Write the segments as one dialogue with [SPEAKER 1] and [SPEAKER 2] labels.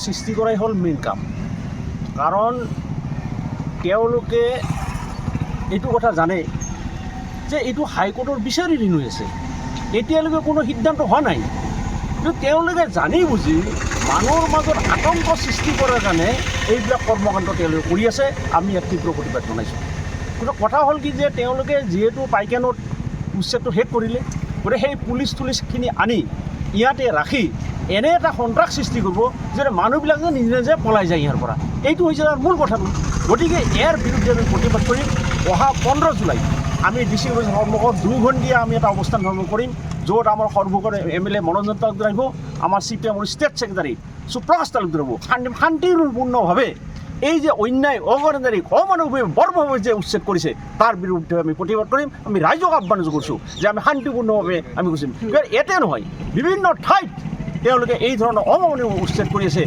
[SPEAKER 1] সৃষ্টি কৰাই হ'ল মেইন কাম। কাৰণ তেওঁলোকে এইটো কথা জানে যে এইটো হাইকোৰ্টৰ বিচাৰি ঋণ হৈ আছে, এতিয়ালৈকে কোনো সিদ্ধান্ত হোৱা নাই। কিন্তু তেওঁলোকে জানি বুজি মানুহৰ মাজত আতংক সৃষ্টি কৰাৰ কাৰণে এইবিলাক কৰ্মকাণ্ড তেওঁলোকে কৰি আছে। আমি ইয়াত তীব্ৰ প্ৰতিবাদ জনাইছোঁ। কিন্তু কথা হ'ল কি যে তেওঁলোকে যিহেতু পাইকানত উচ্ছেদটো শেষ কৰিলে, গতিকে সেই পুলিচখিনি আনি ইয়াতে ৰাখি এনে এটা সন্ত্ৰাস সৃষ্টি কৰিব যে মানুহবিলাক যে নিজে নিজে পলাই যায় ইয়াৰ পৰা। এইটো হৈছে তাৰ মূল কথাটো। গতিকে ইয়াৰ বিৰুদ্ধে আমি প্ৰতিবাদ কৰিম। অহা 15 জুলাই আমি ডিচি অফিচৰ সন্মুখত 2 ঘণ্টীয়া আমি এটা অৱস্থান ধৰ্ম কৰিম, য'ত আমাৰ সৰ্বভাৰতীয় MLA মনোৰঞ্জন তালুকদাৰ আহিব, আমাৰ CPMৰ ষ্টেট ছেক্ৰেটাৰী সুপ্ৰকাশ তালুকদাৰ আহিব। শান্তিপূৰ্ণভাৱে এই যে অন্যায়, অগণতান্ত্ৰিক, অমানৱিক, বৰ্বৰভাৱে যে উচ্ছেদ কৰিছে তাৰ বিৰুদ্ধে আমি প্ৰতিবাদ কৰিম। আমি ৰাইজক আহ্বান কৰিছোঁ যে আমি শান্তিপূৰ্ণভাৱে আমি কৈছোঁ। ইয়াতে নহয়, বিভিন্ন ঠাইত তেওঁলোকে এই ধৰণৰ অমানৱিক উচ্ছেদ কৰি আছে।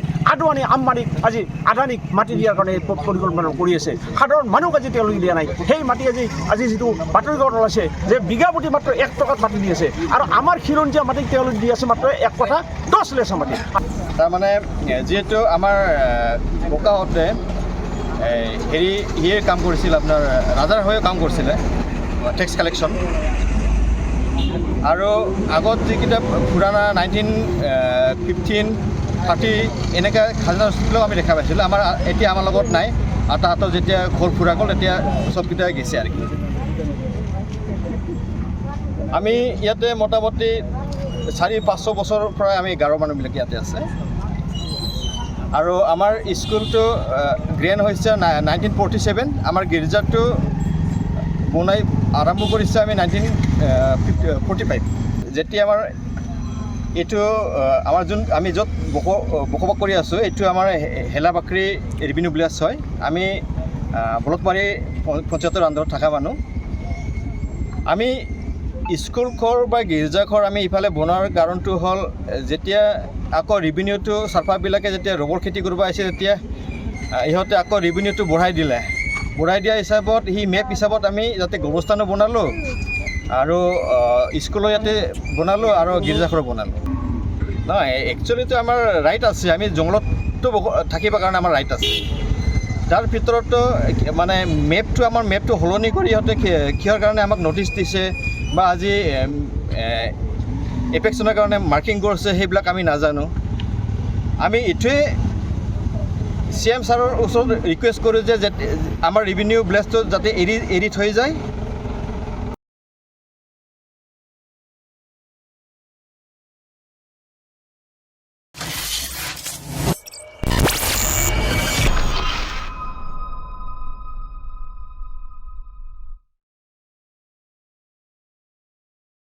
[SPEAKER 1] আম্বানীক আজি আদানীক মাটি দিয়াৰ কাৰণে পৰিকল্পনা কৰি আছে। সাধাৰণ মানুহক আজি তেওঁলোকে দিয়া নাই। সেই মাটি আজি যিটো বাতৰিকাকত ওলাইছে যে বিঘা প্ৰতি মাত্ৰ 1 টকাত মাটি দি আছে, আৰু আমাৰ খিলঞ্জীয়া মাটিক তেওঁলোকে দি আছে মাত্ৰ 1 কঠা 10 লেচা মাটি।
[SPEAKER 2] তাৰমানে যিহেতু আমাৰ ককাহঁতে হেৰিৰ কাম কৰিছিল, আপোনাৰ ৰাজাৰ হৈও কাম কৰিছিলে, টেক্স কালেকশ্যন। আৰু আগত যিকেইটা পুৰাণা 1915, 30 এনেকৈ খাজনা ৰচিদবিলাক আমি দেখা পাইছিলোঁ। এতিয়া আমাৰ লগত নাই, আৰু তাহাঁতৰ যেতিয়া ঘৰ ফুৰা গ'ল তেতিয়া চবকেইটা গেছে আৰু কি। আমি ইয়াতে মোটামুটি 400-500 বছৰৰ পৰা আমি গাৰো মানুহবিলাক ইয়াতে আছে। আৰু আমাৰ স্কুলটো গ্ৰেণ্ড হৈছে 1947। আমাৰ গীৰ্জাটো বনাই আৰম্ভ কৰিছে আমি 1945। যেতিয়া আমাৰ এইটো আমাৰ আমি য'ত বসবাস কৰি আছোঁ, এইটো আমাৰ হেলাবাকৰি ৰেভিনিউ ভিলেজ হয়। আমি বলতমাৰী পঞ্চায়তৰ আণ্ডাৰত থকা মানুহ। আমি স্কুলঘৰ বা গীৰ্জাঘৰ আমি ইফালে বনোৱাৰ কাৰণটো হ'ল, যেতিয়া আকৌ ৰেভিনিউটো চাৰ্ফাৰবিলাকে যেতিয়া ৰবৰ খেতি কৰিব আহিছে, তেতিয়া ইহঁতে আকৌ ৰেভিনিউটো বঢ়াই দিয়া হিচাপত মেপ হিচাপত আমি যাতে গোৰস্থানো বনালোঁ, আৰু স্কুলো ইয়াতে বনালোঁ, আৰু গীৰ্জাঘৰো বনালোঁ। নহয়, একচুৱেলিটো আমাৰ ৰাইট আছে, আমি জংঘলতো থাকিবৰ কাৰণে আমাৰ ৰাইট আছে। তাৰ ভিতৰতো মানে আমাৰ মেপটো সলনি কৰি ইহঁতে কিহৰ কাৰণে আমাক নটিচ দিছে বা আজি এপেক্সনৰ কাৰণে মাৰ্কিং কৰিছে, সেইবিলাক আমি নাজানো। আমি এইটোৱে CM ছাৰৰ ওচৰত ৰিকুৱেষ্ট কৰোঁ যে আমাৰ ৰেভিনিউ ভিলেজটো যাতে এৰি থৈ যায়,